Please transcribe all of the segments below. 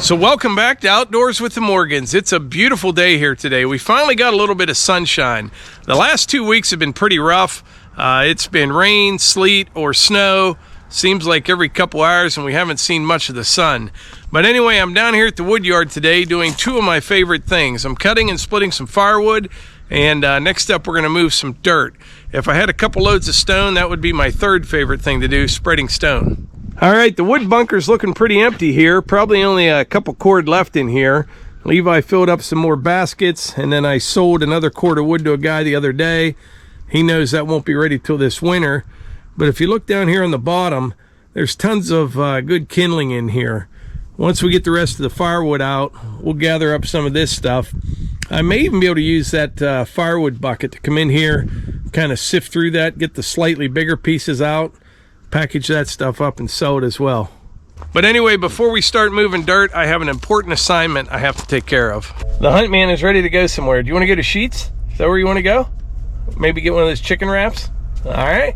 So welcome back to Outdoors with the Morgans. It's a beautiful day here today. We finally got a little bit of sunshine. The last 2 weeks have been pretty rough. It's been rain, sleet, or snow. Seems like every couple hours, and we haven't seen much of the sun. But anyway, I'm down here at the wood yard today doing two of my favorite things. I'm cutting and splitting some firewood, and next up we're going to move some dirt. If I had a couple loads of stone, that would be my third favorite thing to do, spreading stone. All right, the wood bunker's looking pretty empty here. Probably only a couple cord left in here. Levi filled up some more baskets, and then I sold another cord of wood to a guy the other day. He knows that won't be ready till this winter. But if you look down here on the bottom, there's tons of good kindling in here. Once we get the rest of the firewood out, we'll gather up some of this stuff. I may even be able to use that firewood bucket to come in here, kind of sift through that, get the slightly bigger pieces out, package that stuff up and sew it as well. But anyway, before we start moving dirt, I have an important assignment I have to take care of. The Huntman is ready to go somewhere. Do you want to go to Sheetz? Is that where you want to go? Maybe get one of those chicken wraps? All right.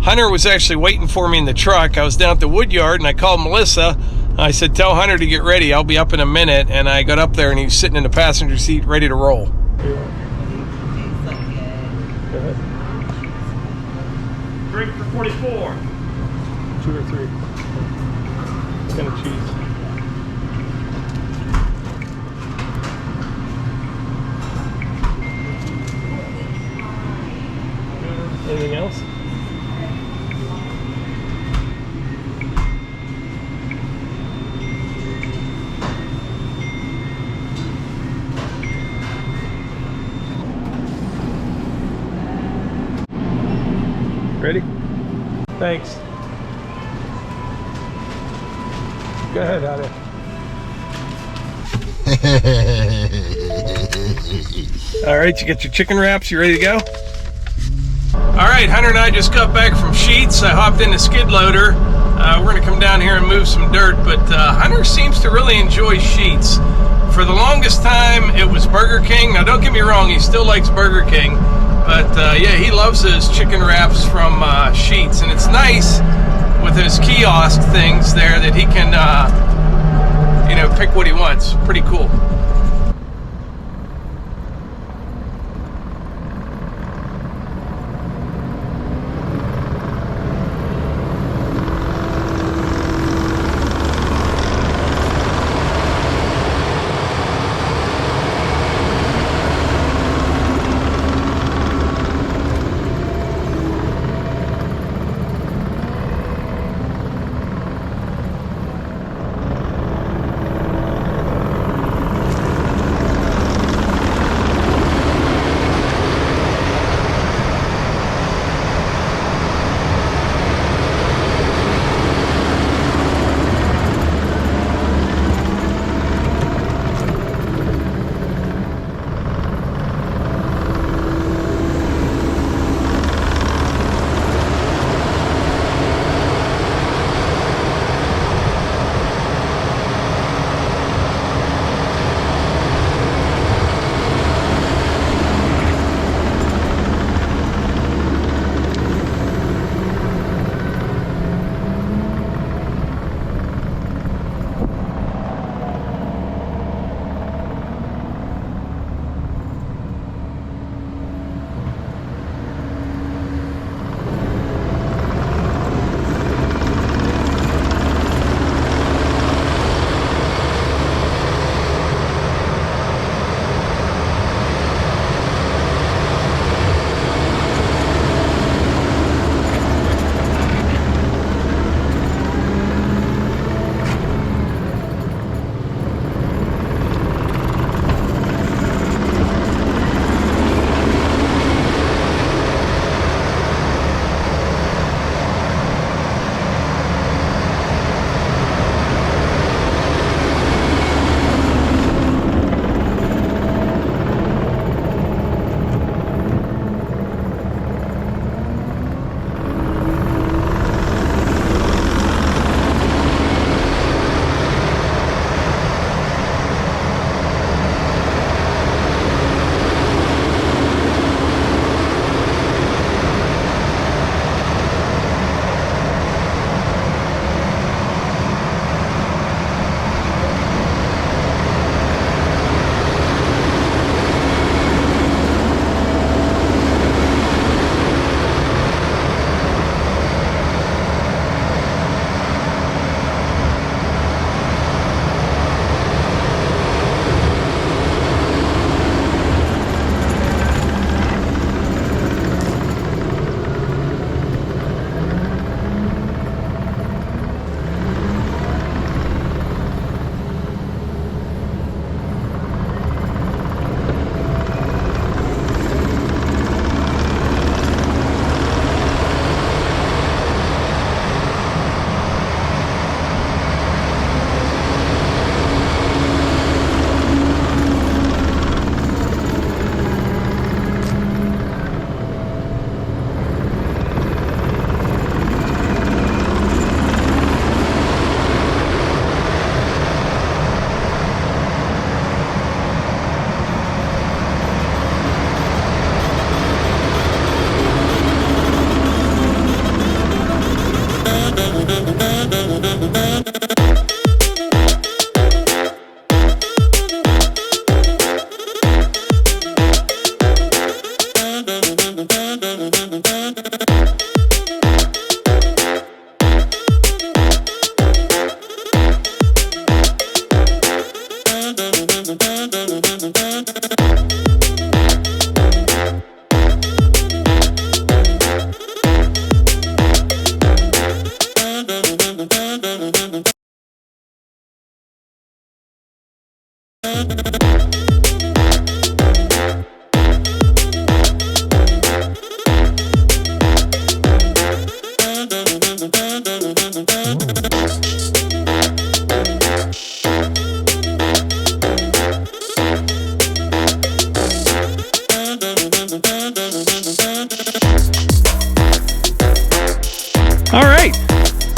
Hunter was actually waiting for me in the truck. I was down at the wood yard and I called Melissa. I said, tell Hunter to get ready. I'll be up in a minute. And I got up there and he was sitting in the passenger seat ready to roll. Drink for 44. 2 or 3. What kind of cheese? Anything else? Ready? Thanks. Go ahead, Hunter. All right, you got your chicken wraps. You ready to go? All right, Hunter and I just got back from Sheetz. I hopped in the skid loader. We're gonna come down here and move some dirt, but Hunter seems to really enjoy Sheetz. For the longest time, it was Burger King. Now, don't get me wrong, he still likes Burger King, but yeah, he loves those chicken wraps from Sheetz, and it's nice with those kiosk things there that he can, you know, pick what he wants. Pretty cool.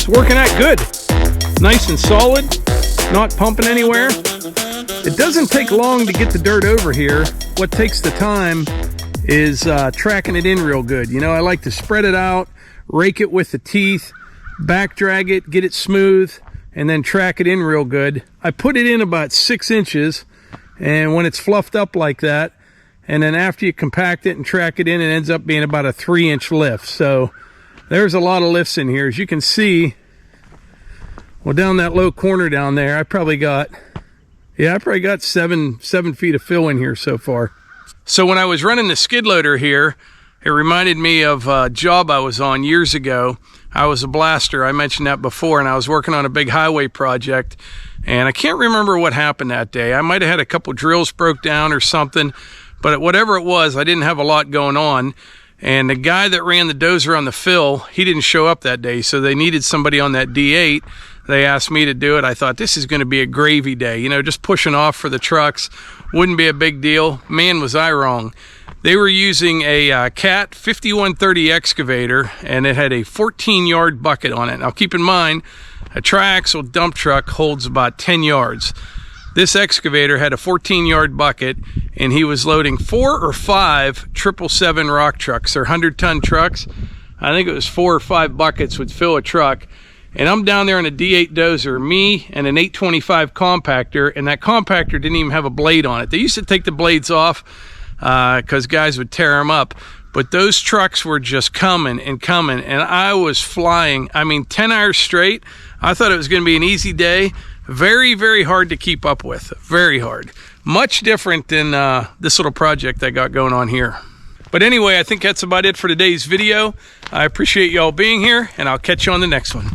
it's working out good. Nice and solid, not pumping anywhere. It doesn't take long to get the dirt over here. What takes the time is tracking it in real good. You know, I like to spread it out, rake it with the teeth, back drag it, get it smooth, and then track it in real good. I put it in about 6 inches, and when it's fluffed up like that, and then after you compact it and track it in, it ends up being about a 3-inch lift. So there's a lot of lifts in here. As you can see, well, down that low corner down there, I probably got 7 feet of fill in here so far. So when I was running the skid loader here, it reminded me of a job I was on years ago. I was a blaster, I mentioned that before, and I was working on a big highway project, and I can't remember what happened that day. I might have had a couple drills broke down or something, but whatever it was, I didn't have a lot going on. And the guy that ran the dozer on the fill, he didn't show up that day, so they needed somebody on that D8. They asked me to do it. I thought, this is going to be a gravy day, you know, just pushing off for the trucks. Wouldn't be a big deal. Man, was I wrong. They were using a Cat 5130 excavator, and it had a 14-yard bucket on it. Now, keep in mind, a triaxle dump truck holds about 10 yards. This excavator had a 14-yard bucket, and he was loading 4 or 5 777 rock trucks. They're 100-ton trucks. I think it was 4 or 5 buckets would fill a truck. And I'm down there in a D8 dozer, me and an 825 compactor, and that compactor didn't even have a blade on it. They used to take the blades off because guys would tear them up. But those trucks were just coming and coming, and I was flying. I mean, 10 hours straight. I thought it was going to be an easy day. Very, very hard to keep up with. Very hard. Much different than this little project I got going on here. But anyway, I think that's about it for today's video. I appreciate y'all being here, and I'll catch you on the next one.